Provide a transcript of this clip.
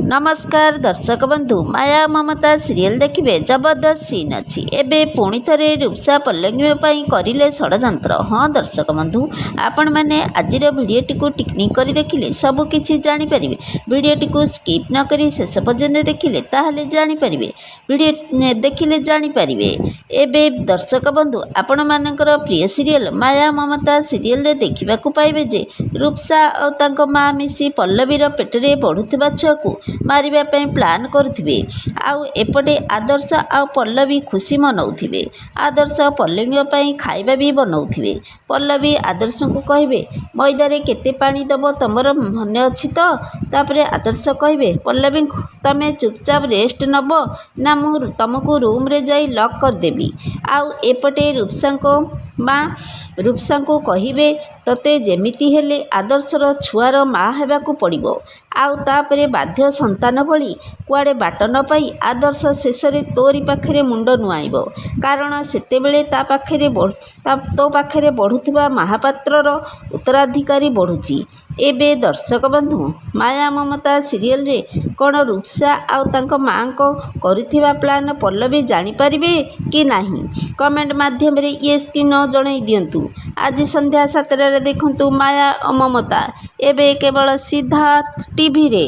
नमस्कार दर्शक बंधु माया ममता सीरियल देखिए जबरदस्त सीन अच्छी एवं पुणी थे रूपसा पल्लवी करें षड्यंत्र। हाँ दर्शक बंधु आपण मैंने आज भिडटी को टिकनिक कर देखिले सबकि जापर भिडटी को स्किप न करी शेष पर्यंत देखिले ताहले जापर भिडियो देखिले जापर। एवं दर्शक बंधु आपण मानकर प्रिय सीरियल माया ममता सीरियल देखा पाइबे जे रूपसा और माँ मिसी पल्लवीर पेटरे बढ़ुवा छुआ को मारिबा पई प्लान करुथिबे। आउ एपटे आदर्श आउ पल्लवी खुशी मनाउथिबे। आदर्श पल्लवी पई खाइबा भी बनाउथिबे। पल्लवी आदर्श को कहिबे मैदारे केते पानी दबो तमर मन अछि तो। तापरे आदर्श कहिबे पल्लवी तमे चुपचाप रेस्ट नबो ना मु तुमको रूम रे जाई लॉक कर देबी। आउ एपटे रूपसा को माँ रूपसा को कहिबे तते जेमिति हेले आदर्शर छुआर माँ हेबाकू पड़िबो। आउ तापरे बाध्य संतान भली कुआड़े बाट न पाई आदर्श शेष तोरी पाखे मुंड नुआइब कारण सेतेबेले तो पाखे बढ़ुवा महापात्रर उत्तराधिकारी बढ़ुची। एबे दर्शक बंधु माया ममता सीरियल रे कौन रूपसा आउ तांको माँ को करुथिबा प्लान पल्लवी जानिपारे कि नहीं कमेंट माध्यम रे येस कि न जणाई दियंतु। आज संध्या 7टारे देखंतु माया ममता एबे केवल सिद्धार्थ टीवी रे।